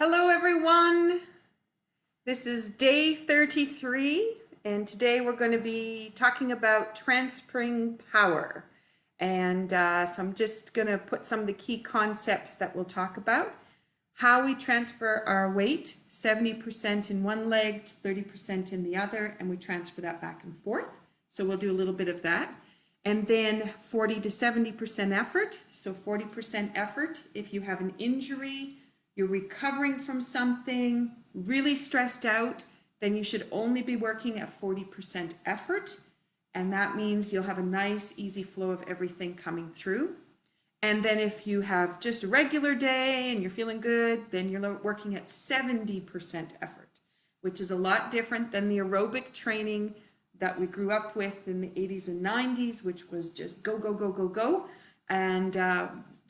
Hello everyone, this is day 33 and today we're going to be talking about transferring power. So I'm just going to put some of the key concepts that we'll talk about. How we transfer our weight, 70% in one leg, 30% in the other, and we transfer that back and forth. So we'll do a little bit of that. And then 40 to 70% effort. So 40% effort if you have an injury, you're recovering from something, really stressed out, then you should only be working at 40% effort. And that means you'll have a nice, easy flow of everything coming through. And then if you have just a regular day and you're feeling good, then you're working at 70% effort, which is a lot different than the aerobic training that we grew up with in the 80s and 90s, which was just go, go, go, go, go. And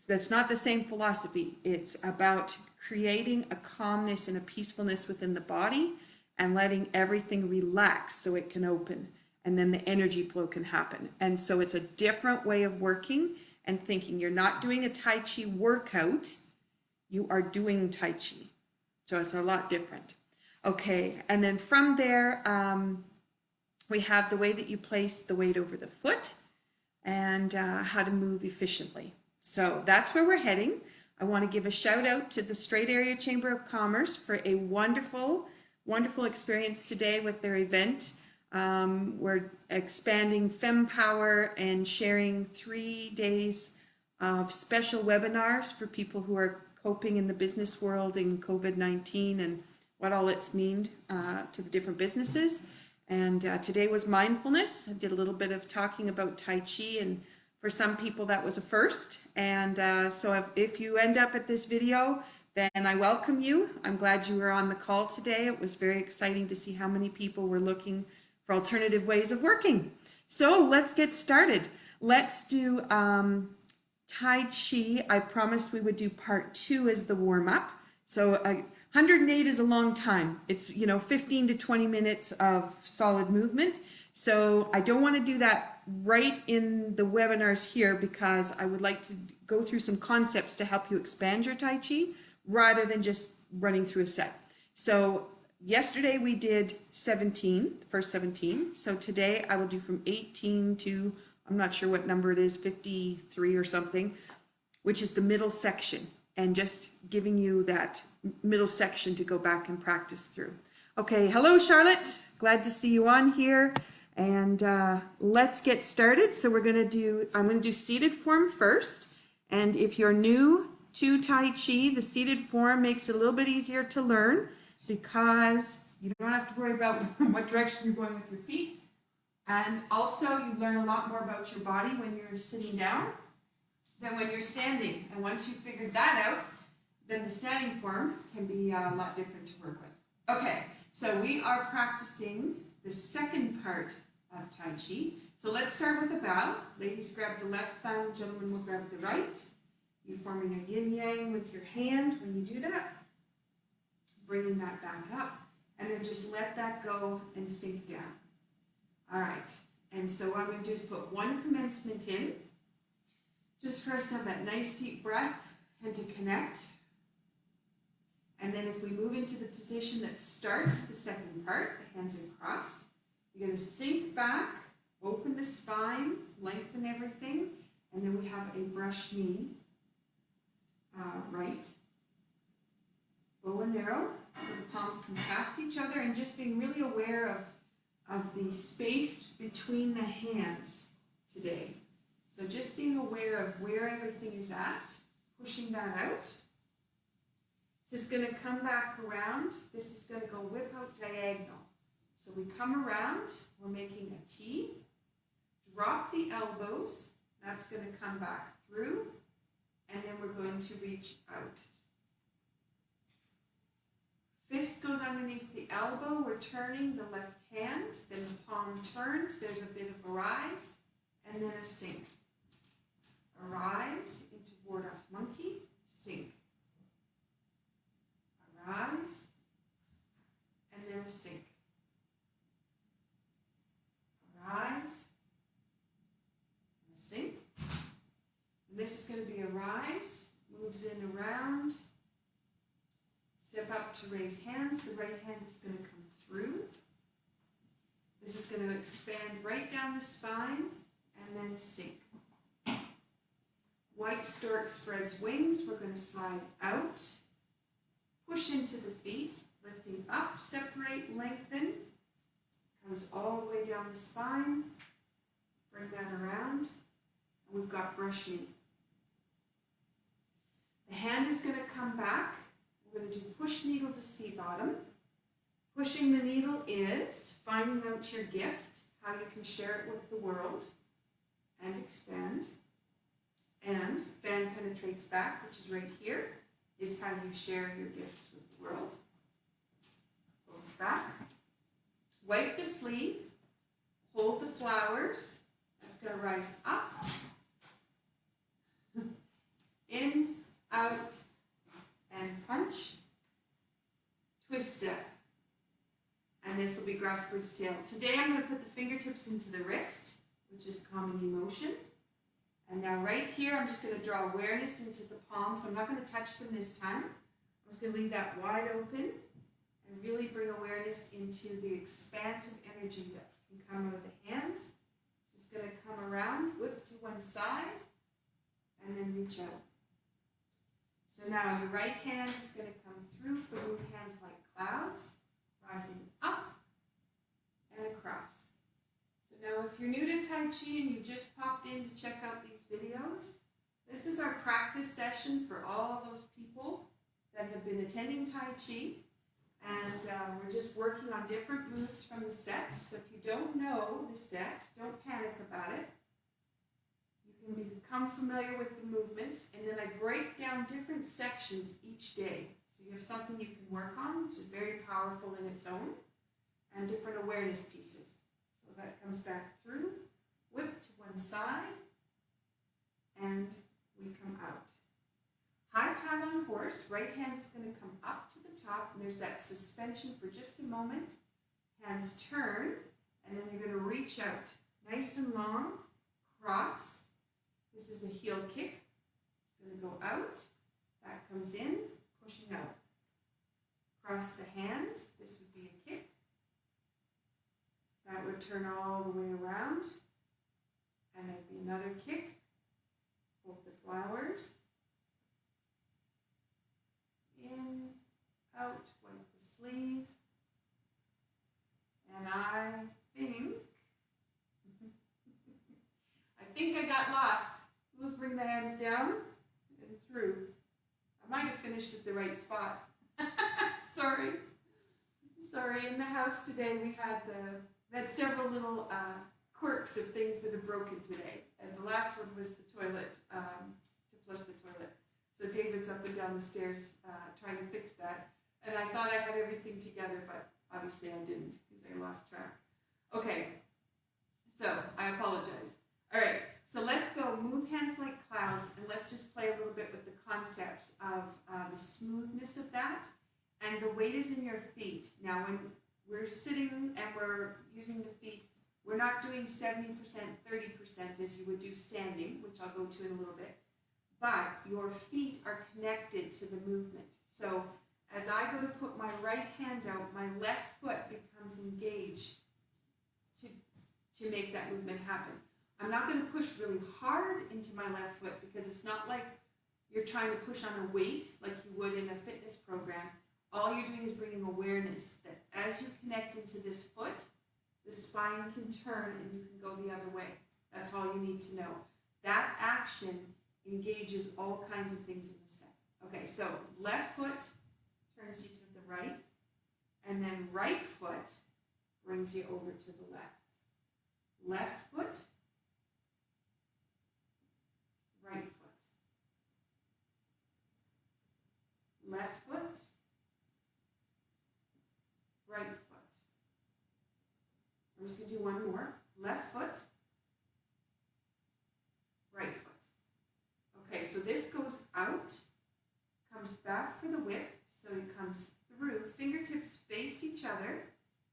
that's not the same philosophy. It's about creating a calmness and a peacefulness within the body and letting everything relax so it can open, and then the energy flow can happen. And so it's a different way of working and thinking. You're not doing a Tai Chi workout, you are doing Tai Chi. So it's a lot different. Okay, and then from there, we have the way that you place the weight over the foot and how to move efficiently. So that's where we're heading. I want to give a shout out to the Strait Area Chamber of Commerce for a wonderful, wonderful experience today with their event. We're expanding FemPower and sharing 3 days of special webinars for people who are coping in the business world in COVID-19 and what all it's mean to the different businesses. And today was mindfulness. I did a little bit of talking about Tai Chi, and for some people that was a first. And so if you end up at this video, then I welcome you. I'm glad you were on the call today. It was very exciting to see how many people were looking for alternative ways of working. So let's get started. Let's do Tai Chi. I promised we would do part 2 as the warm-up. So 108 is a long time. It's 15 to 20 minutes of solid movement. So I don't want to do that right in the webinars here because I would like to go through some concepts to help you expand your Tai Chi rather than just running through a set. So yesterday we did 17, first 17. So today I will do from 18 to, I'm not sure what number it is, 53 or something, which is the middle section, and just giving you that middle section to go back and practice through. Okay, hello Charlotte, glad to see you on here. And let's get started. So I'm going to do seated form first. And if you're new to Tai Chi, the seated form makes it a little bit easier to learn because you don't have to worry about what direction you're going with your feet. And also you learn a lot more about your body when you're sitting down than when you're standing. And once you've figured that out, then the standing form can be a lot different to work with. Okay, so we are practicing the second part of Tai Chi. So let's start with a bow. Ladies grab the left thumb, gentlemen will grab the right. You forming a yin-yang with your hand when you do that. Bringing that back up. And then just let that go and sink down. All right. And so what I'm going to do is put one commencement in. Just for us to have that nice deep breath and to connect. And then if we move into the position that starts the second part, the hands are crossed, you're going to sink back, open the spine, lengthen everything, and then we have a brush knee, right, bow and arrow, so the palms come past each other, and just being really aware of the space between the hands today. So just being aware of where everything is at, pushing that out. This is going to come back around. This is going to go whip out diagonal. So we come around, we're making a T, drop the elbows, that's going to come back through, and then we're going to reach out. Fist goes underneath the elbow, we're turning the left hand, then the palm turns, there's a bit of a rise, and then a sink. A rise into ward off monkey, sink. A rise, and then a sink. Rise, and a sink. And this is going to be a rise, moves in around, step up to raise hands. The right hand is going to come through. This is going to expand right down the spine and then sink. White stork spreads wings. We're going to slide out, push into the feet, lifting up, separate, lengthen. Comes all the way down the spine. Bring that around. And we've got brush knee. The hand is going to come back. We're going to do push needle to sea bottom. Pushing the needle is finding out your gift, how you can share it with the world, and expand. And fan penetrates back, which is right here, is how you share your gifts with the world. Goes back. Wipe the sleeve. Hold the flowers. That's going to rise up. In, out, and punch. Twist step. And this will be grass bird's tail. Today I'm going to put the fingertips into the wrist, which is calming emotion. And now right here, I'm just going to draw awareness into the palms. I'm not going to touch them this time. I'm just going to leave that wide open and really bring awareness into the expansive energy that can come out of the hands. This is going to come around, whip to one side, and then reach out. So now your right hand is going to come through for move hands like clouds, rising up and across. So now if you're new to Tai Chi and you just popped in to check out these videos, this is our practice session for all those people that have been attending Tai Chi. And we're just working on different moves from the set. So if you don't know the set, don't panic about it. You can become familiar with the movements, and then I break down different sections each day. So you have something you can work on, which is very powerful in its own, and different awareness pieces. So that comes back through, whip to one side, and we come out. High pat on horse, right hand is going to come up to the top, and there's that suspension for just a moment. Hands turn, and then you're going to reach out. Nice and long, cross. This is a heel kick. It's going to go out, that comes in, pushing out. Cross the hands, this would be a kick. That would turn all the way around, and it'd be another kick. Hold the flowers. In, out, wipe the sleeve. And I think I got lost. Let's bring the hands down and through. I might have finished at the right spot. Sorry. In the house today we had several little quirks of things that have broken today. And the last one was the toilet, to flush the toilet. So David's up and down the stairs trying to fix that. And I thought I had everything together, but obviously I didn't because I lost track. Okay, so I apologize. All right, so let's go move hands like clouds, and let's just play a little bit with the concepts of the smoothness of that. And the weight is in your feet. Now when we're sitting and we're using the feet, we're not doing 70%, 30% as you would do standing, which I'll go to in a little bit. But your feet are connected to the movement. So as I go to put my right hand out, my left foot becomes engaged to make that movement happen. I'm not going to push really hard into my left foot because it's not like you're trying to push on a weight like you would in a fitness program. All you're doing is bringing awareness that as you connect into this foot, the spine can turn and you can go the other way. That's all you need to know. That action engages all kinds of things in the set. Okay, so left foot turns you to the right, and then right foot brings you over to the left. Left foot, right foot. Left foot, right foot. I'm just going to do one more. Left foot, right foot. Okay, so this goes out, comes back for the whip, so it comes through. Fingertips face each other.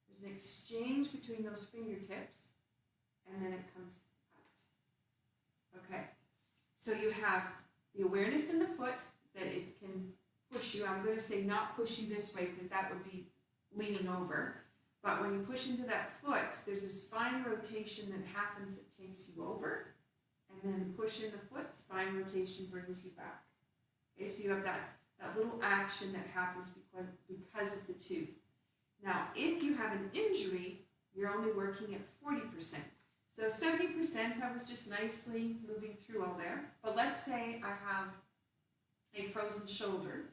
There's an exchange between those fingertips, and then it comes out. Okay, so you have the awareness in the foot that it can push you. I'm going to say not push you this way because that would be leaning over. But when you push into that foot, there's a spine rotation that happens that takes you over. And then push in the foot, spine rotation brings you back. Okay, so you have that little action that happens because of the two. Now, if you have an injury, you're only working at 40%. So 70%, I was just nicely moving through all there. But let's say I have a frozen shoulder.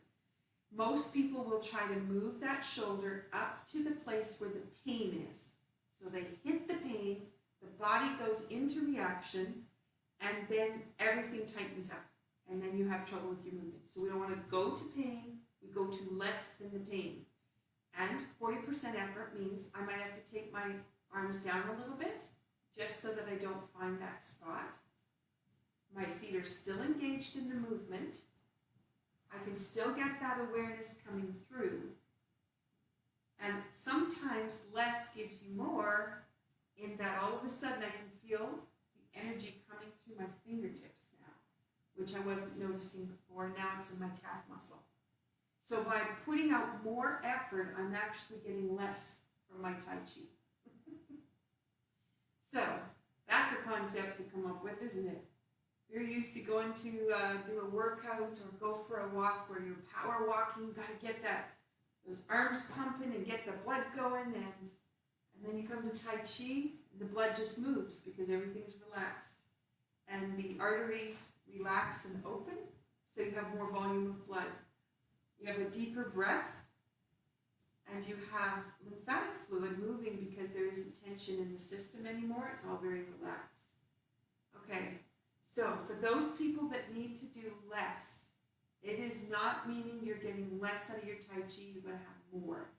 Most people will try to move that shoulder up to the place where the pain is. So they hit the pain, the body goes into reaction, and then everything tightens up. And then you have trouble with your movement. So we don't want to go to pain, we go to less than the pain. And 40% effort means I might have to take my arms down a little bit, just so that I don't find that spot. My feet are still engaged in the movement. I can still get that awareness coming through. And sometimes less gives you more in that all of a sudden I can feel the energy coming through my fingertips now, which I wasn't noticing before. Now it's in my calf muscle. So by putting out more effort, I'm actually getting less from my Tai Chi. So that's a concept to come up with, isn't it? You're used to going to do a workout or go for a walk where you're power walking, got to get those arms pumping and get the blood going, and then you come to Tai Chi, and the blood just moves because everything's relaxed. And the arteries relax and open, so you have more volume of blood. You have a deeper breath, and you have lymphatic fluid moving because there isn't tension in the system anymore. It's all very relaxed. Okay, so for those people that need to do less, it is not meaning you're getting less out of your Tai Chi, you're going to have more.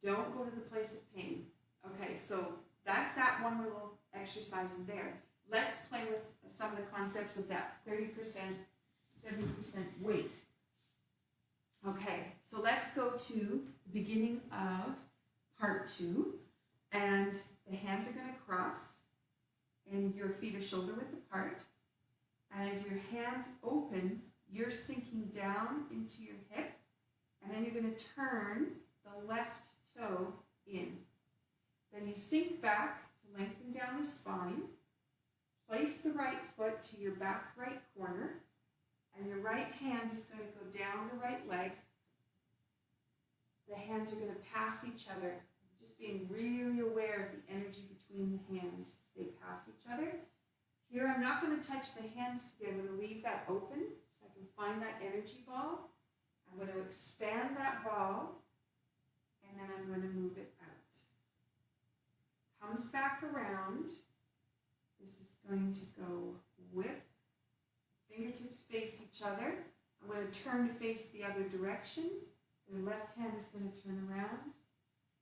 Don't go to the place of pain. Okay, so that's that one little exercise in there. Let's play with some of the concepts of that 30%, 70% weight. Okay, so let's go to the beginning of part 2, and the hands are going to cross, and your feet are shoulder width apart. And as your hands open, you're sinking down into your hip, and then you're going to turn the left toe in. Then you sink back to lengthen down the spine, place the right foot to your back right corner, and your right hand is going to go down the right leg. The hands are going to pass each other, just being really aware of the energy between the hands as they pass each other. Here, I'm not going to touch the hands together. I'm going to leave that open so I can find that energy ball. I'm going to expand that ball, and then I'm going to move it out. Comes back around. This is going to go with fingertips face each other. I'm going to turn to face the other direction. The left hand is going to turn around,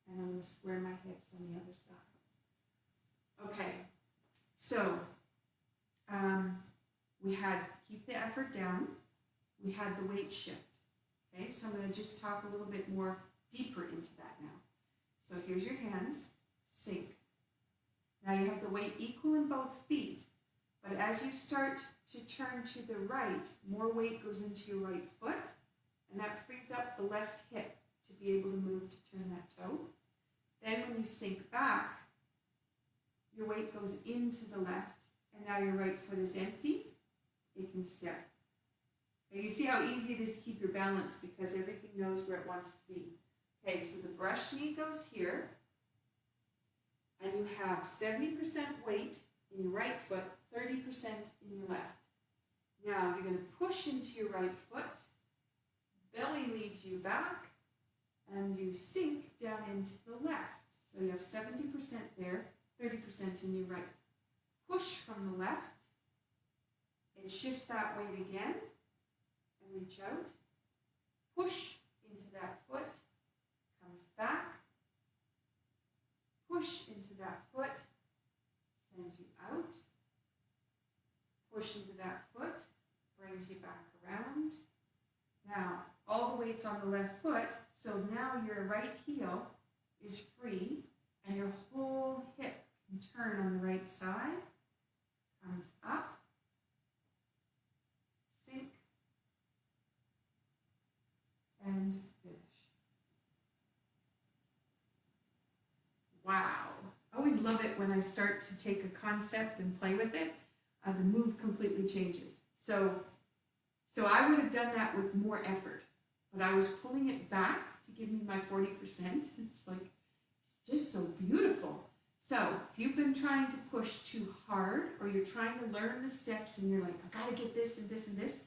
and I'm going to square my hips on the other side. Okay, so we had keep the effort down. We had the weight shift. Okay, so I'm going to just talk a little bit more deeper into that now. So here's your hands, sink. Now you have the weight equal in both feet, but as you start to turn to the right, more weight goes into your right foot, and that frees up the left hip to be able to move to turn that toe. Then when you sink back, your weight goes into the left, and now your right foot is empty. It can step. Now you see how easy it is to keep your balance because everything knows where it wants to be. Okay, so the brush knee goes here, and you have 70% weight in your right foot, 30% in your left. Now you're going to push into your right foot, belly leads you back, and you sink down into the left. So you have 70% there, 30% in your right. Push from the left, it shifts that weight again, and reach out. Push into that foot, comes back. Push into that foot, sends you out. Push into that foot, brings you back around. Now, all the weight's on the left foot, so now your right heel is free, and your whole hip can turn on the right side. Comes up, sink, and finish. Wow. I always love it when I start to take a concept and play with it. The move completely changes. So I would have done that with more effort, but I was pulling it back to give me my 40%. It's like, it's just so beautiful. So if you've been trying to push too hard, or you're trying to learn the steps and you're like, I gotta get this and this and this,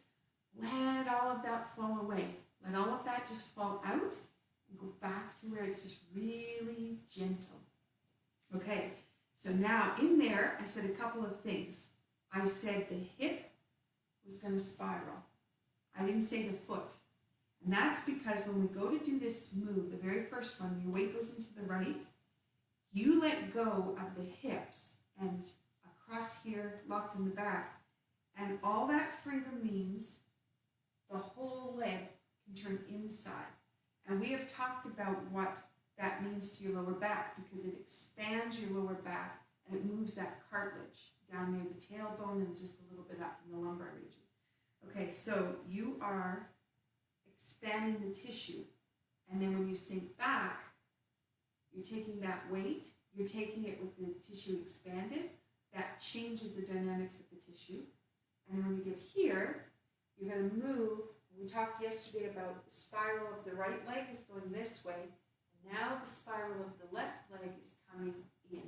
let all of that fall away. Let all of that just fall out and go back to where it's just really gentle. Okay, so now in there, I said a couple of things. I said the hip was going to spiral. I didn't say the foot. And that's because when we go to do this move, the very first one, your weight goes into the right, you let go of the hips and across here, locked in the back. And all that freedom means the whole leg can turn inside. And we have talked about what that means to your lower back, because it expands your lower back and it moves that cartilage down near the tailbone and just a little bit up in the lumbar region. Okay, so you are expanding the tissue. And then when you sink back, you're taking that weight, you're taking it with the tissue expanded. That changes the dynamics of the tissue. And then when you get here, you're going to move. We talked yesterday about the spiral of the right leg is going this way. And now the spiral of the left leg is coming in.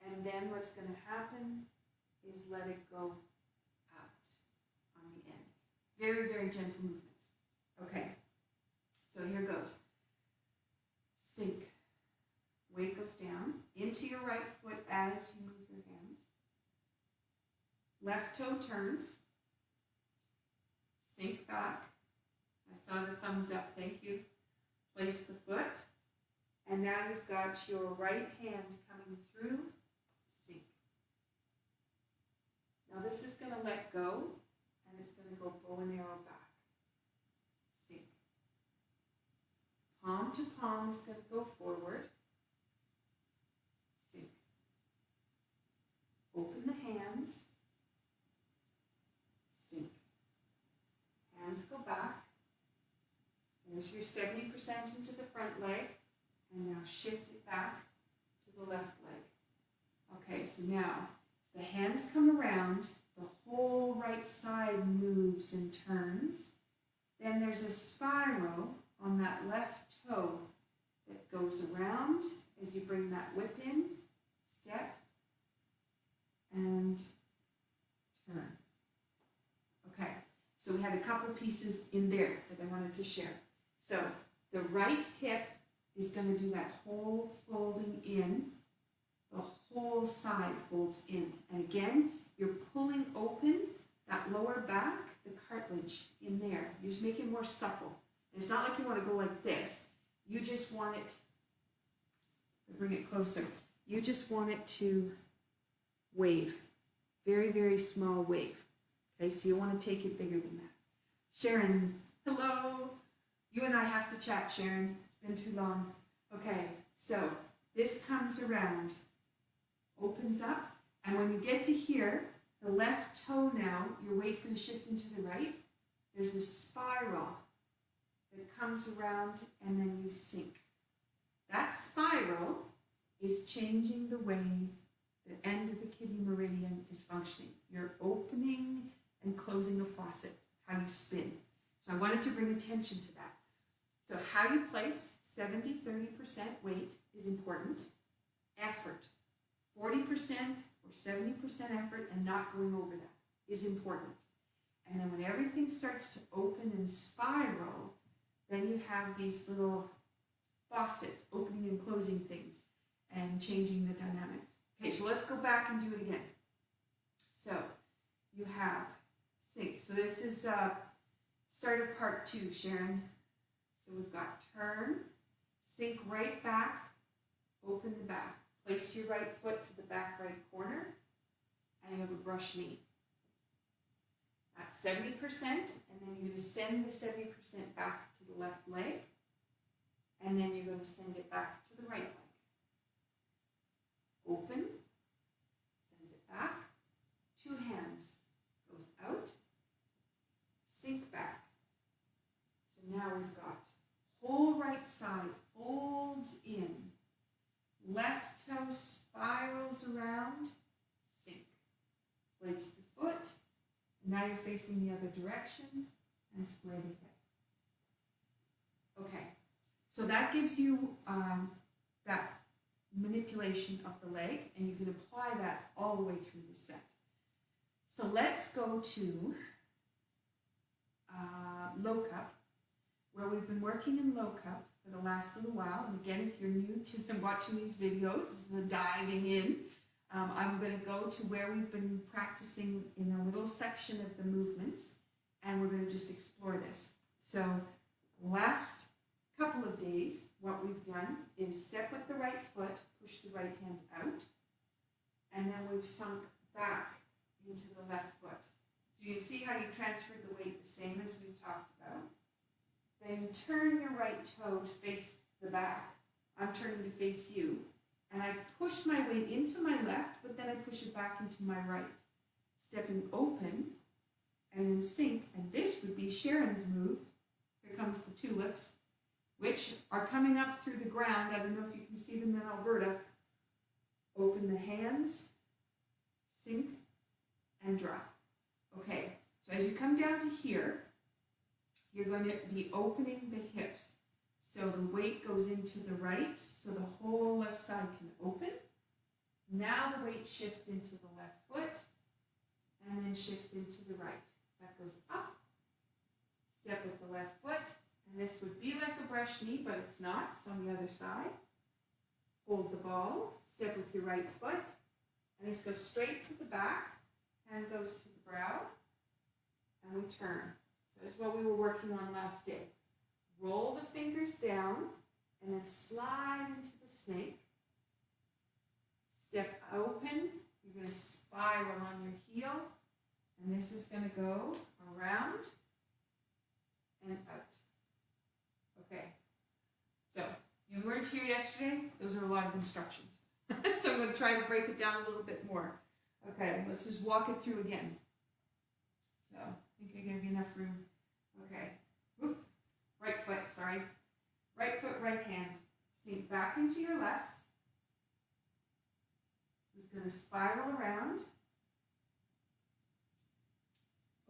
And then what's going to happen is let it go out on the end. Very, very gentle movements. Okay, so here goes. Sink. Weight goes down into your right foot as you move your hands. Left toe turns. Sink back. I saw the thumbs up, thank you. Place the foot. And now you've got your right hand coming through. Sink. Now this is going to let go, and it's going to go bow and arrow back. Sink. Palm to palm is going to go forward. Sink. Open the hands. Sink. Hands go back. There's your 70% into the front leg. And now shift it back to the left leg. Okay, so now the hands come around, the whole right side moves and turns. Then there's a spiral on that left toe that goes around as you bring that whip in, step, and turn. Okay, so we had a couple pieces in there that I wanted to share. So the right hip is going to do that whole folding in. The whole side folds in. And again, you're pulling open that lower back, the cartilage in there. You just make it more supple. And it's not like you want to go like this. You just want it, bring it closer. You just want it to wave. Very, very small wave. Okay, so you want to take it bigger than that. Sharon, hello. You and I have to chat, Sharon. It's been too long. Okay, so this comes around, opens up, and when you get to here, the left toe now, your weight's going to shift into the right. There's a spiral that comes around, and then you sink. That spiral is changing the way the end of the kidney meridian is functioning. You're opening and closing a faucet, how you spin. So I wanted to bring attention to that. So how you place 70, 30% weight is important. Effort, 40% or 70% effort and not going over that is important. And then when everything starts to open and spiral, then you have these little faucets opening and closing things and changing the dynamics. Okay, so let's go back and do it again. So you have sink. So this is start of part 2, Sharon. So we've got turn, sink right back, open the back. Place your right foot to the back right corner, and you have a brush knee. That's 70%, and then you're going to send the 70% back to the left leg, and then you're going to send it back to the right leg. Open, sends it back, 2 hands, goes out, sink back. So right side folds in. Left toe spirals around, sink. Place the foot. Now you're facing the other direction and square the hip. Okay, so that gives you that manipulation of the leg, and you can apply that all the way through the set. So let's go to low cup, where we've been working in low cup for the last little while. And again, if you're new to watching these videos, this is the diving in. I'm going to go to where we've been practicing in a little section of the movements, and we're going to just explore this. So last couple of days, what we've done is step with the right foot, push the right hand out, and then we've sunk back into the left foot. So you can see how you transferred the weight the same as we talked about. Then you turn your right toe to face the back. I'm turning to face you. And I've pushed my weight into my left, but then I push it back into my right. Stepping open, and then sink. And this would be Sharon's move. Here comes the tulips, which are coming up through the ground. I don't know if you can see them in Alberta. Open the hands, sink, and drop. Okay, so as you come down to here, you're going to be opening the hips. So the weight goes into the right, so the whole left side can open. Now the weight shifts into the left foot, and then shifts into the right. That goes up, step with the left foot, and this would be like a brush knee, but it's not. It's on the other side. Hold the ball, step with your right foot, and this goes straight to the back, hand goes to the brow, and we turn. So that's what we were working on last day. Roll the fingers down, and then slide into the snake. Step open. You're going to spiral on your heel, and this is going to go around and out. Okay, so you weren't here yesterday. Those are a lot of instructions. So I'm going to try to break it down a little bit more. Okay, let's just walk it through again. So I think I gave you enough room. Okay. Oop. Right foot, sorry. Right foot, right hand. Sink back into your left. This is going to spiral around.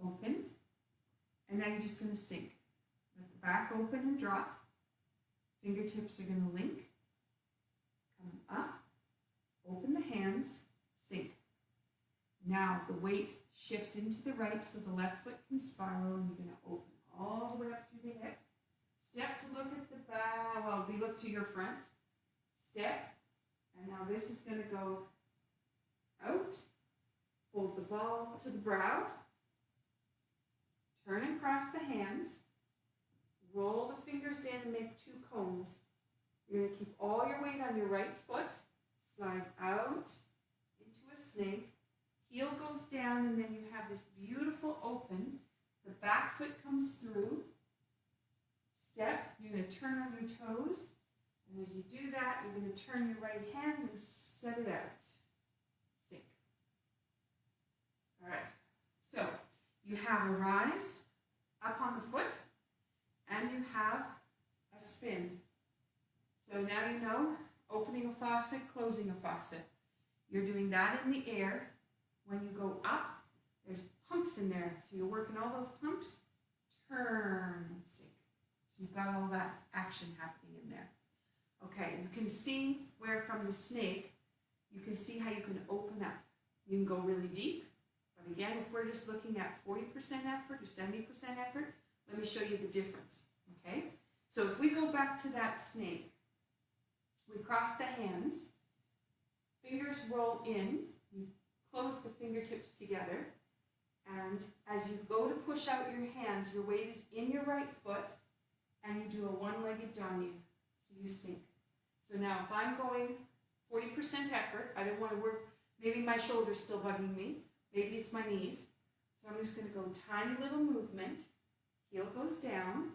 Open. And now you're just going to sink. Let the back open and drop. Fingertips are going to link. Come up. Open the hands. Sink. Now the weight shifts into the right so the left foot can spiral, and you're going to open all the way up through the hip. Step to look at the back, well, we look to your front. Step, and now this is going to go out. Hold the ball to the brow. Turn and cross the hands. Roll the fingers in and make two cones. You're going to keep all your weight on your right foot. Slide out into a snake. Heel goes down, and then you have this beautiful open. The back foot comes through. Step, you're going to turn on your toes. And as you do that, you're going to turn your right hand and set it out. Sink. All right. So you have a rise up on the foot, and you have a spin. So now you know, opening a faucet, closing a faucet. You're doing that in the air. When you go up, there's pumps in there. So you're working all those pumps. Turn and sink. So you've got all that action happening in there. Okay, you can see where from the snake, you can see how you can open up. You can go really deep. But again, if we're just looking at 40% effort or 70% effort, let me show you the difference. Okay, so if we go back to that snake, we cross the hands, fingers roll in, you close the fingertips together, and as you go to push out your hands, your weight is in your right foot, and you do a one-legged danu, so you sink. So now if I'm going 40% effort, I don't want to work, maybe my shoulder's still bugging me, maybe it's my knees, so I'm just going to go tiny little movement, heel goes down,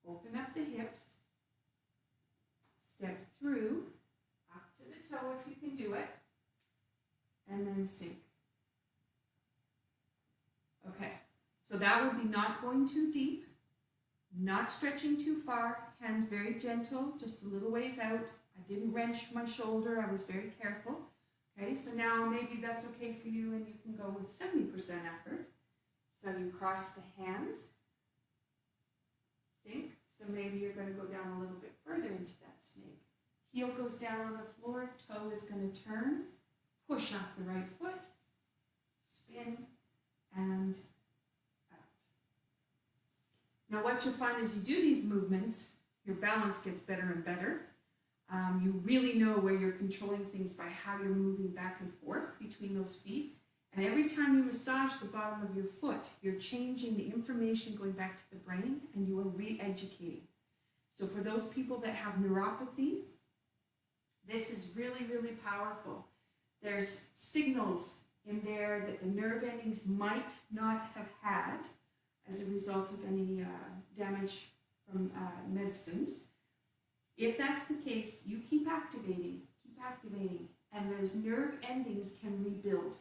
open up the hips, step through, up to the toe if you can do it, and then sink. Okay, so that would be not going too deep, Not stretching too far, hands very gentle, just a little ways out. I didn't wrench my shoulder, I was very careful. Okay, so now maybe that's okay for you and you can go with 70% effort. So you cross the hands, sink. So maybe you're going to go down a little bit further into that snake. Heel goes down on the floor, toe is going to turn, push off the right foot, spin, and out. Now what you'll find as you do these movements, your balance gets better and better. You really know where you're controlling things by how you're moving back and forth between those feet. And every time you massage the bottom of your foot, you're changing the information going back to the brain and you are re-educating. So for those people that have neuropathy, this is really, really powerful. There's signals in there that the nerve endings might not have had as a result of any damage from medicines. If that's the case, you keep activating, and those nerve endings can rebuild.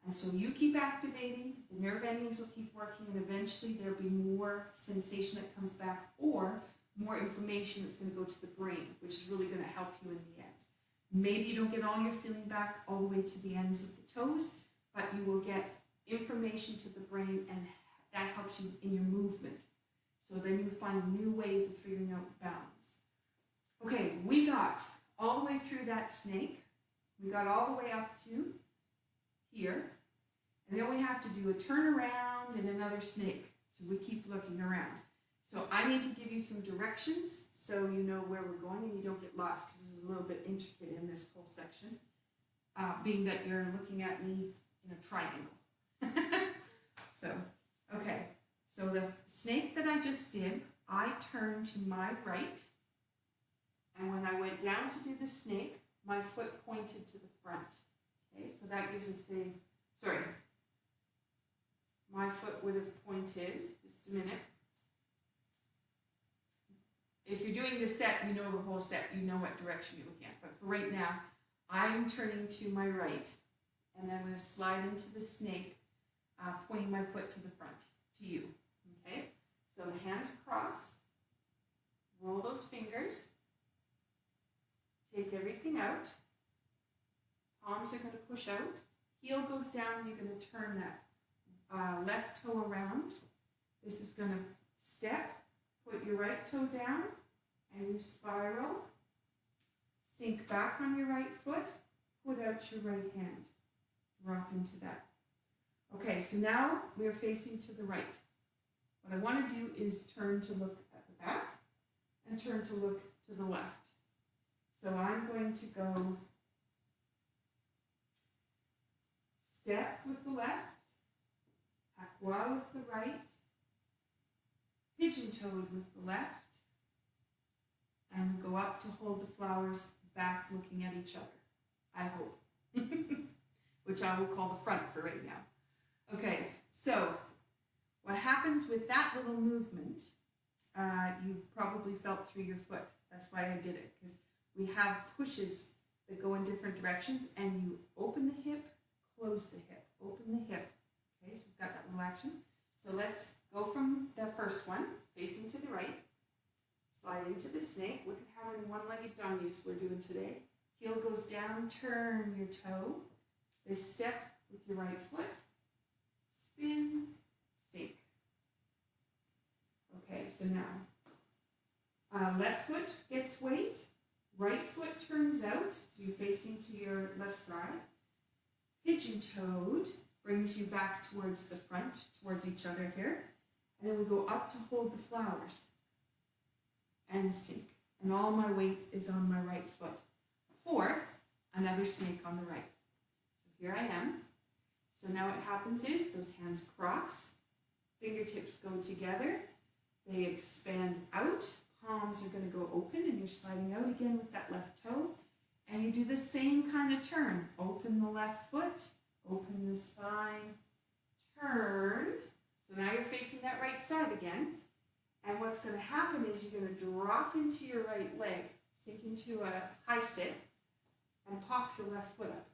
And so you keep activating, the nerve endings will keep working, and eventually there'll be more sensation that comes back or more information that's going to go to the brain, which is really going to help you in the end. Maybe you don't get all your feeling back all the way to the ends of the toes, but you will get information to the brain, and that helps you in your movement. So then you find new ways of figuring out balance. Okay, we got all the way through that snake. We got all the way up to here. And then we have to do a turn around and another snake. So we keep looking around. So I need to give you some directions so you know where we're going and you don't get lost, because this is a little bit intricate in this whole section, being that you're looking at me in a triangle. So, okay. So the snake that I just did, I turned to my right. And when I went down to do the snake, my foot pointed to the front. Okay, so that gives us my foot would have pointed, just a minute. If you're doing the set, you know the whole set, you know what direction you're looking at. But for right now, I'm turning to my right, and I'm going to slide into the snake, pointing my foot to the front, to you. Okay, so the hands across, roll those fingers, take everything out, palms are going to push out, heel goes down, you're going to turn that left toe around. This is going to step, put your right toe down, and you spiral, sink back on your right foot, put out your right hand, drop into that. Okay, so now we're facing to the right. What I want to do is turn to look at the back and turn to look to the left. So I'm going to go step with the left, patois with the right, pigeon-toed with the left, and we go up to hold the flowers back looking at each other, I hope, which I will call the front for right now. Okay, so what happens with that little movement, you probably felt through your foot. That's why I did it, because we have pushes that go in different directions, and you open the hip, close the hip, open the hip. Okay, so we've got that little action. So let's go from the first one, facing to the right, slide into the snake. Look at how many one-legged dog use we're doing today. Heel goes down, turn your toe. This step with your right foot, spin, sink. Okay, so now left foot gets weight, right foot turns out, so you're facing to your left side. Pigeon-toed brings you back towards the front, towards each other here. And then we go up to hold the flowers and sink. And all my weight is on my right foot for another snake on the right. So here I am. So now what happens is those hands cross, fingertips go together, they expand out, palms are going to go open, and you're sliding out again with that left toe. And you do the same kind of turn. Open the left foot, open the spine, turn. So now you're facing that right side again. And what's going to happen is you're going to drop into your right leg, sink into a high sit, and pop your left foot up.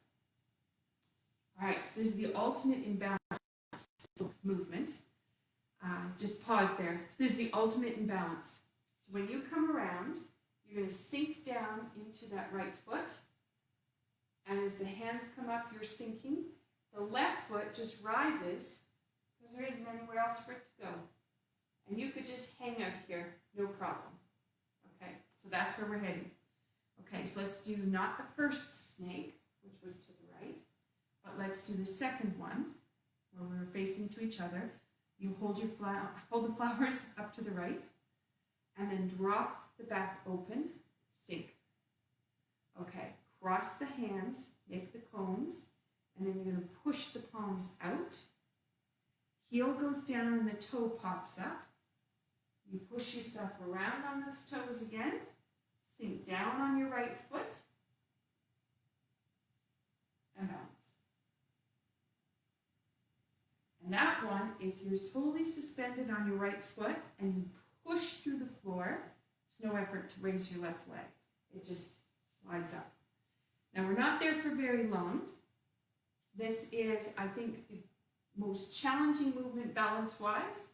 All right, so this is the ultimate imbalance movement. Just pause there. So this is the ultimate in balance. So when you come around, you're going to sink down into that right foot. And as the hands come up, you're sinking. The left foot just rises because there isn't anywhere else for it to go. And you could just hang out here, no problem. Okay, so that's where we're heading. Okay, so let's do not the first snake, which was to the right, but let's do the second one, where we're facing to each other. You hold the flowers up to the right, and then drop the back open, sink. Okay, cross the hands, make the cones, and then you're going to push the palms out. Heel goes down and the toe pops up. You push yourself around on those toes again, sink down on your right foot, and balance. And that one, if you're totally suspended on your right foot and you push through the floor, it's no effort to raise your left leg. It just slides up. Now we're not there for very long. This is, I think, the most challenging movement balance-wise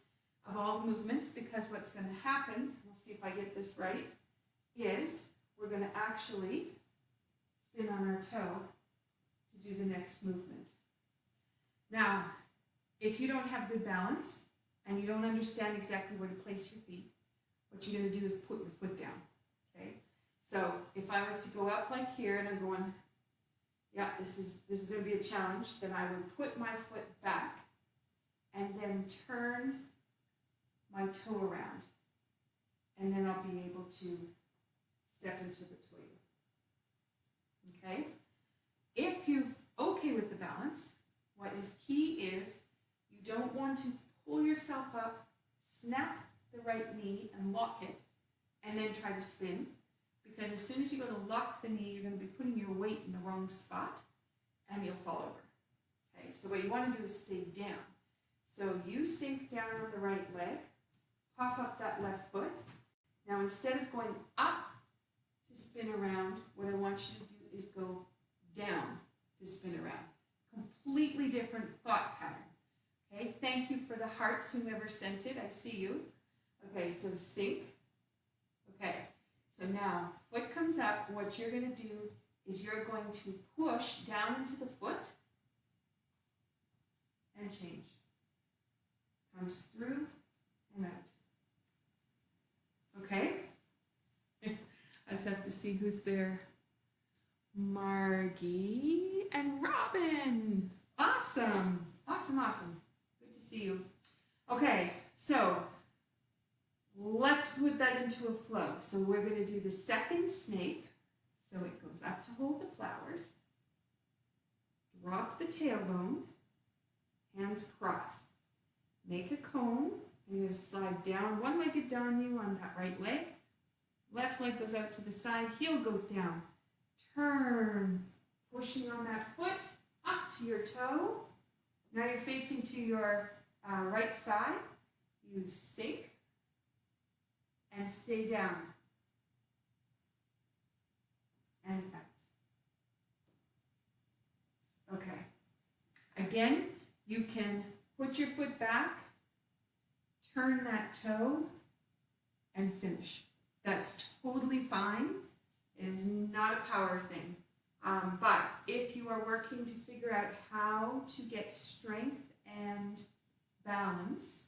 of all the movements, because what's going to happen, we'll see if I get this right, is we're going to actually spin on our toe to do the next movement. Now, if you don't have good balance and you don't understand exactly where to place your feet, what you're going to do is put your foot down, okay? So if I was to go up like here and I'm going, yeah, this is going to be a challenge, then I would put my foot back and then turn my toe around, and then I'll be able to step into the toyo. Okay? If you're okay with the balance, what is key is you don't want to pull yourself up, snap the right knee and lock it, and then try to spin, because as soon as you go to lock the knee, you're going to be putting your weight in the wrong spot, and you'll fall over. Okay? So what you want to do is stay down. So you sink down on the right leg, pop up that left foot. Now instead of going up to spin around, what I want you to do is go down to spin around. Completely different thought pattern. Okay, thank you for the hearts, whomever sent it, I see you. Okay, so sink. Okay, so now foot comes up, and what you're going to do is you're going to push down into the foot and change. Comes through and out. Okay? I just have to see who's there. Margie and Robin. Awesome. Awesome, awesome. Good to see you. Okay, so let's put that into a flow. So we're going to do the second snake. So it goes up to hold the flowers. Drop the tailbone. Hands cross. Make a cone. You're going to slide down, one-legged down you on that right leg. Left leg goes out to the side, heel goes down. Turn, pushing on that foot, up to your toe. Now you're facing to your right side. You sink and stay down. And out. Okay. Again, you can put your foot back, turn that toe, and finish. That's totally fine. It is not a power thing. But if you are working to figure out how to get strength and balance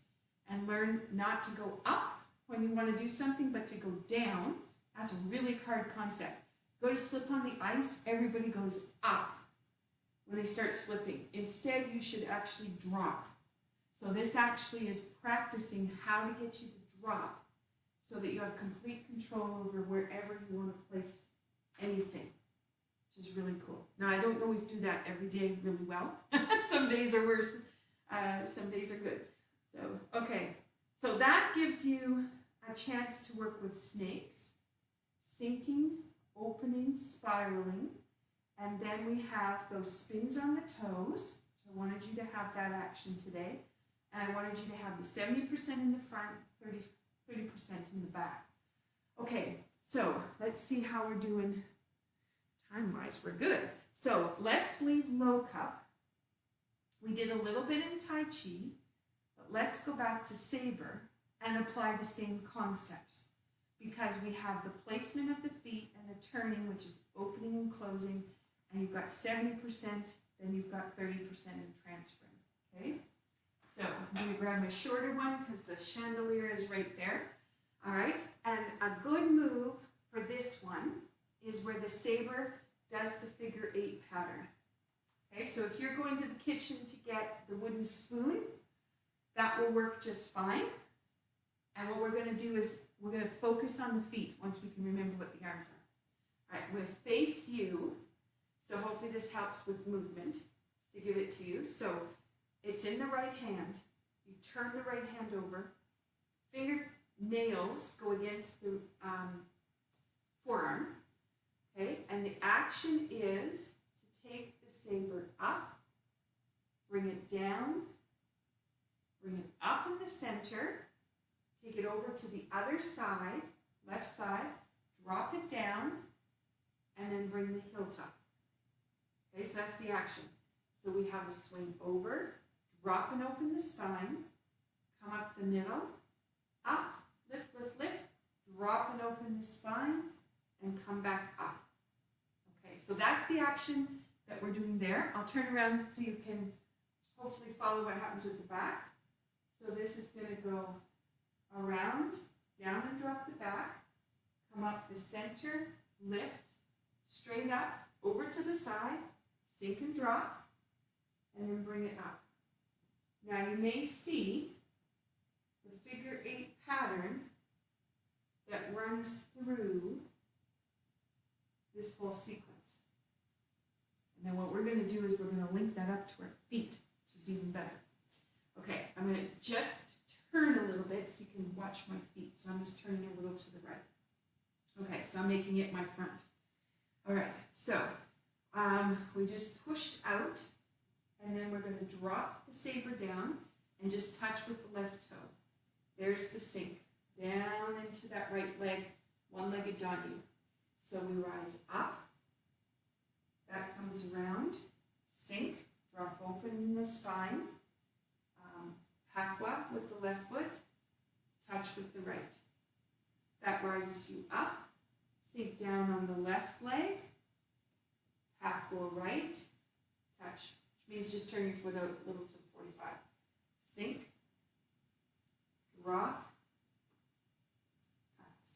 and learn not to go up when you want to do something, but to go down, that's a really hard concept. Go to slip on the ice, everybody goes up when they start slipping. Instead, you should actually drop. So this actually is practicing how to get you to drop so that you have complete control over wherever you want to place anything, which is really cool. Now, I don't always do that every day really well. Some days are worse, some days are good. So, okay, so that gives you a chance to work with snakes, sinking, opening, spiraling, and then we have those spins on the toes. So I wanted you to have that action today. And I wanted you to have the 70% in the front, 30% in the back. Okay, so let's see how we're doing time-wise. We're good. So let's leave low cup. We did a little bit in Tai Chi, but let's go back to saber and apply the same concepts, because we have the placement of the feet and the turning, which is opening and closing, and you've got 70%, then you've got 30% in transferring, okay? So I'm going to grab my shorter one because the chandelier is right there. All right, and a good move for this one is where the saber does the figure 8 pattern. Okay, so if you're going to the kitchen to get the wooden spoon, that will work just fine. And what we're going to do is we're going to focus on the feet once we can remember what the arms are. All right, we'll face you. So hopefully this helps with movement to give it to you. So it's in the right hand. You turn the right hand over. Fingernails go against the forearm. Okay, and the action is to take the saber up, bring it down, bring it up in the center, take it over to the other side, left side, drop it down, and then bring the hilt up. Okay, so that's the action. So we have a swing over, drop and open the spine, come up the middle, up, lift, lift, lift, drop and open the spine, and come back up. Okay, so that's the action that we're doing there. I'll turn around so you can hopefully follow what happens with the back. So this is going to go around, down and drop the back, come up the center, lift, straight up, over to the side, sink and drop, and then bring it up. Now you may see the figure 8 pattern that runs through this whole sequence. And then what we're going to do is we're going to link that up to our feet, which is even better. Okay, I'm going to just turn a little bit so you can watch my feet. So I'm just turning a little to the right. Okay, so I'm making it my front. All right, so we just pushed out, and then we're going to drop the saber down and just touch with the left toe. There's the sink, down into that right leg, one-legged doggy. So we rise up, that comes around, sink, drop open the spine, pakwa with the left foot, touch with the right. That rises you up, sink down on the left leg, pakwa right, touch, which means just turn your foot out a little to 45. Sink, drop,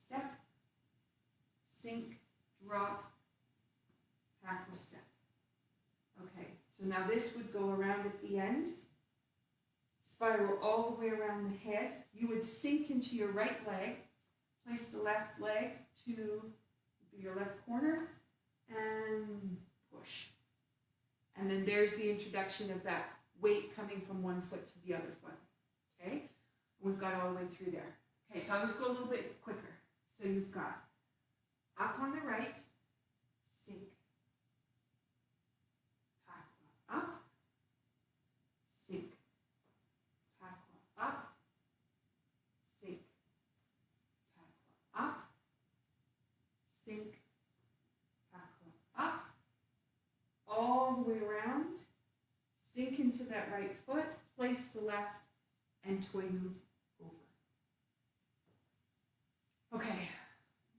step, sink, drop, pakwa step. Okay, so now this would go around at the end, spiral all the way around the head. You would sink into your right leg, place the left leg to your left corner, and push. And then there's the introduction of that weight coming from one foot to the other foot. Okay, we've got all the way through there. Okay, so I'll just go a little bit quicker. So you've got up on the right, sink, pakwa up, sink, pakwa up, sink, pakwa up, sink, pakwa up, all the way around, sink into that right foot, place the left, and toyu over. Okay,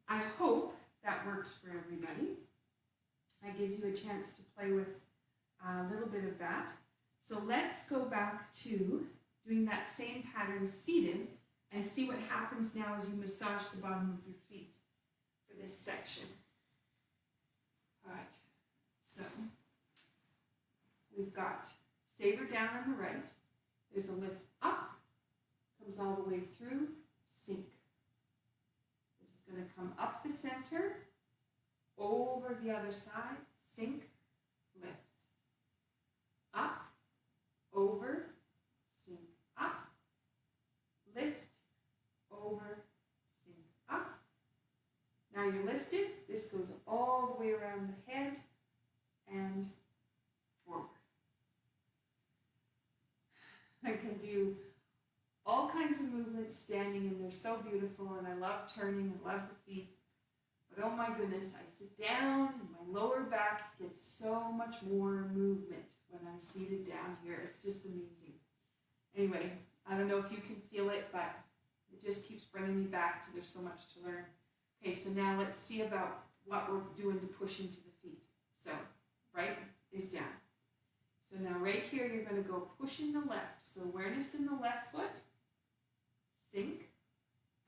I hope that works for everybody. That gives you a chance to play with a little bit of that. So let's go back to doing that same pattern seated and see what happens now as you massage the bottom of your feet for this section. All right, so we've got saber down on the right. There's a lift up, comes all the way through, sink. This is going to come up the center, over the other side, sink, lift. Up, over, sink, up, lift, over, sink, up. Now you're lifted. This goes all the way around the head and forward. I can do all kinds of movements standing, and they're so beautiful, and I love turning and love the feet. But oh my goodness, I sit down and my lower back gets so much more movement when I'm seated down here. It's just amazing. Anyway, I don't know if you can feel it, but it just keeps bringing me back to there's so much to learn. Okay, so now let's see about what we're doing to push into the feet. So right is down. So now right here, you're going to go push in the left. So awareness in the left foot, sink.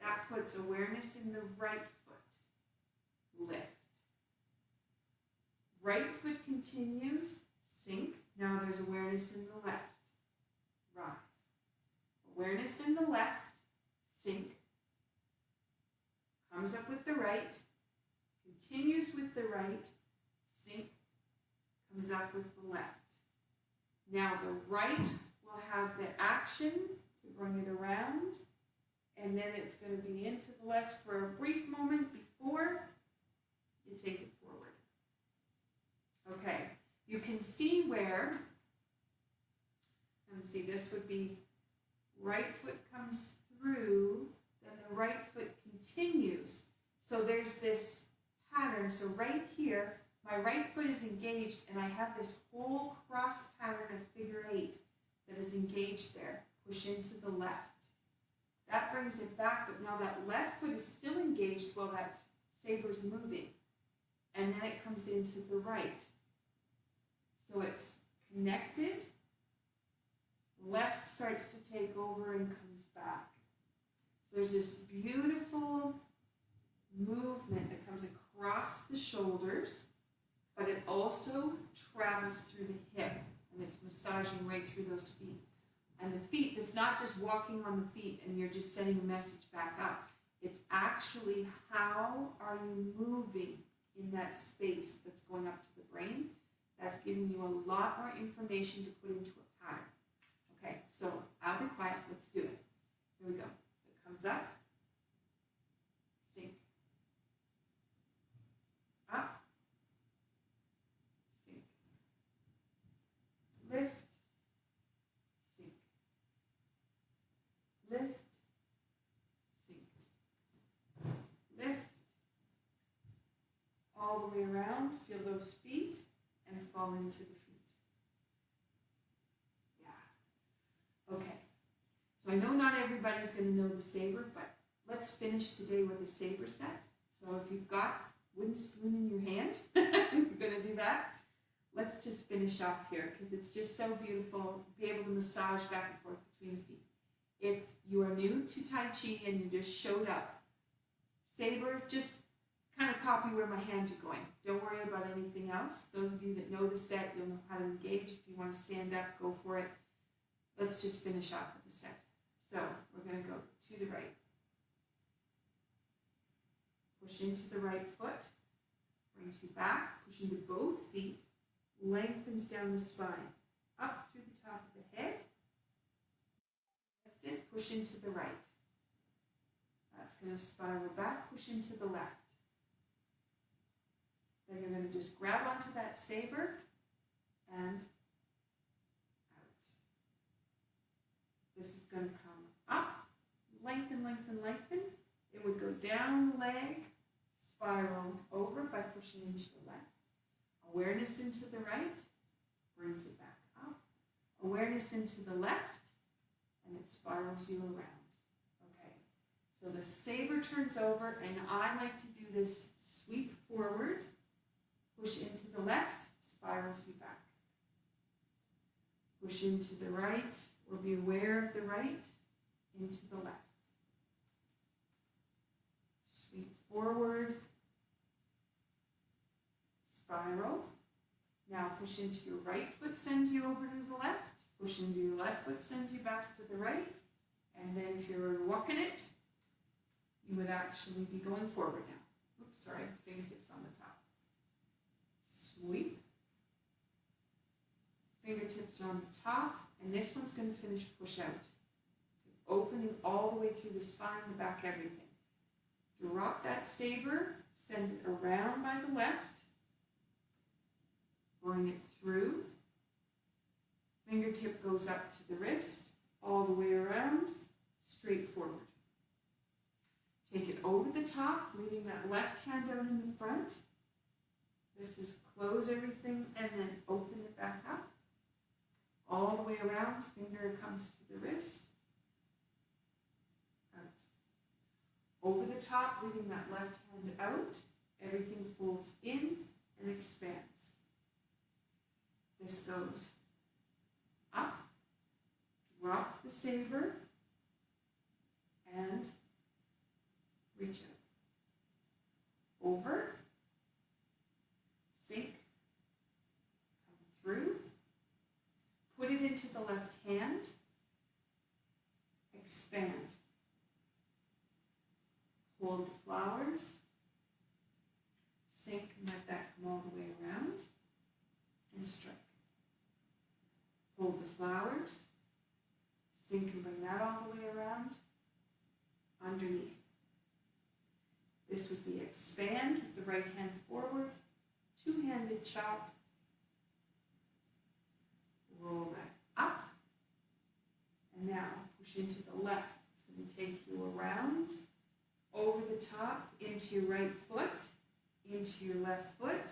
That puts awareness in the right foot, lift. Right foot continues, sink. Now there's awareness in the left, rise. Awareness in the left, sink. Comes up with the right, continues with the right, sink, comes up with the left. Now the right will have the action to bring it around, and then it's going to be into the left for a brief moment before you take it forward. Okay, you can see where, let's see, this would be right foot comes through, then the right foot continues. So there's this pattern. So right here, my right foot is engaged, and I have this whole cross pattern of figure 8 that is engaged there. Push into the left. That brings it back, but now that left foot is still engaged while that saber's moving. And then it comes into the right. So it's connected. Left starts to take over and comes back. So there's this beautiful movement that comes across the shoulders, but it also travels through the hip, and it's massaging right through those feet. And the feet, it's not just walking on the feet and you're just sending a message back up. It's actually how are you moving in that space that's going up to the brain. That's giving you a lot more information to put into a pattern. Okay, so I'll be quiet. Let's do it. Here we go. So it comes up, sink, up, sink, lift, sink, lift, sink, lift, all the way around. Feel those feet and fall into the feet. Okay, so I know not everybody's going to know the saber, but let's finish today with a saber set. So if you've got wooden spoon in your hand, you're going to do that. Let's just finish off here because it's just so beautiful. Be able to massage back and forth between the feet. If you are new to Tai Chi and you just showed up, saber, just kind of copy where my hands are going. Don't worry about anything else. Those of you that know the set, you'll know how to engage. If you want to stand up, go for it. Let's just finish off with the set. So we're going to go to the right. Push into the right foot. Brings you back. Push into both feet. Lengthens down the spine. Up through the top of the head. Lift it. Push into the right. That's going to spiral back. Push into the left. Then you're going to just grab onto that saber and this is going to come up, lengthen, lengthen, lengthen. It would go down the leg, spiral over by pushing into the left. Awareness into the right, brings it back up. Awareness into the left, and it spirals you around. Okay, so the saber turns over, and I like to do this sweep forward, push into the left, spirals you back. Push into the right, or be aware of the right, into the left. Sweep forward, spiral. Now push into your right foot, sends you over to the left. Push into your left foot, sends you back to the right. And then if you're walking it, you would actually be going forward now. Oops, sorry, fingertips on the top. Sweep. Fingertips are on the top, and this one's going to finish push out. Opening all the way through the spine, the back, everything. Drop that saber, send it around by the left. Bring it through. Fingertip goes up to the wrist, all the way around, straight forward. Take it over the top, leaving that left hand out in the front. This is close everything and then open it back up. All the way around, finger comes to the wrist, over the top, leaving that left hand out. Everything folds in and expands. This goes up, drop the saber, and reach out. Over, sink, come through, put it into the left hand, expand. Hold the flowers, sink and let that come all the way around, and strike. Hold the flowers, sink and bring that all the way around, underneath. This would be expand with the right hand forward, two-handed chop, roll that up, and now push into the left. It's going to take you around, over the top, into your right foot, into your left foot,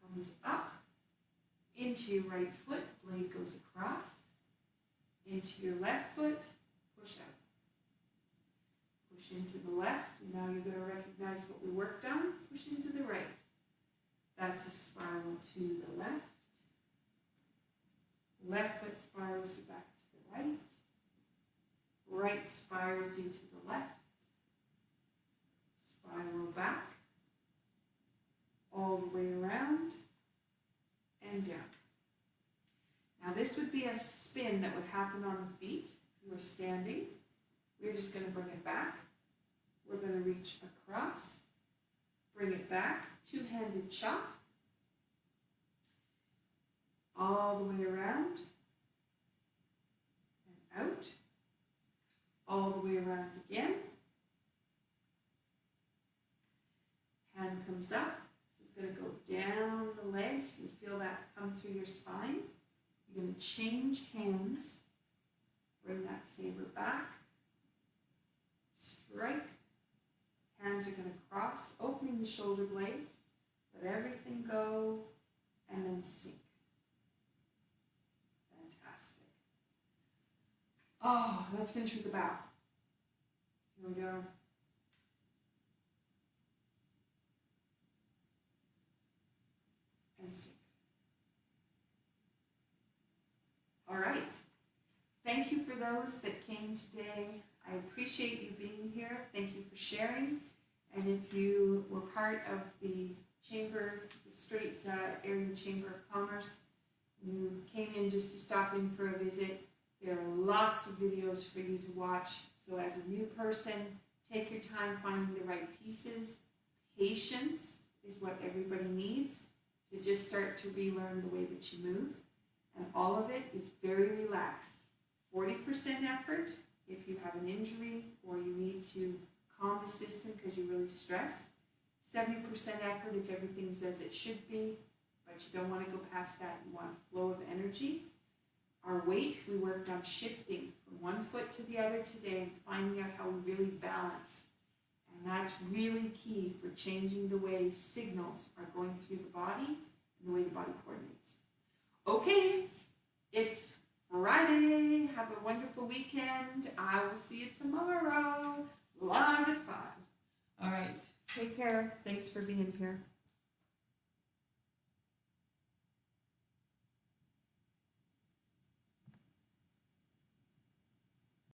comes up, into your right foot, blade goes across, into your left foot, push out. Push into the left, and now you're going to recognize what we worked on. Push into the right. That's a spiral to the left. Left foot spirals you back to the right. Right spirals you to the left. Spiral back. All the way around and down. Now this would be a spin that would happen on the feet if you were standing. We're just going to bring it back. We're going to reach across, bring it back, two-handed chop, all the way around and out, all the way around again. Hand comes up. This is going to go down the legs. You can feel that come through your spine. You're going to change hands, bring that saber back, strike. Hands are going to cross, opening the shoulder blades, let everything go, and then sink. Fantastic. Oh, let's finish with the bow. Here we go. And sink. All right. Thank you for those that came today. I appreciate you being here. Thank you for sharing. And if you were part of the Chamber, the Strait Area Chamber of Commerce, you came in just to stop in for a visit, there are lots of videos for you to watch. So as a new person, take your time finding the right pieces. Patience is what everybody needs to just start to relearn the way that you move. And all of it is very relaxed. 40% effort if you have an injury or you need to calm the system because you're really stressed. 70% effort if everything's as it should be, but you don't want to go past that. You want a flow of energy. Our weight, we worked on shifting from one foot to the other today and finding out how we really balance. And that's really key for changing the way signals are going through the body and the way the body coordinates. Okay, it's Friday. Have a wonderful weekend. I will see you tomorrow, live at 5. All right, take care. Thanks for being here.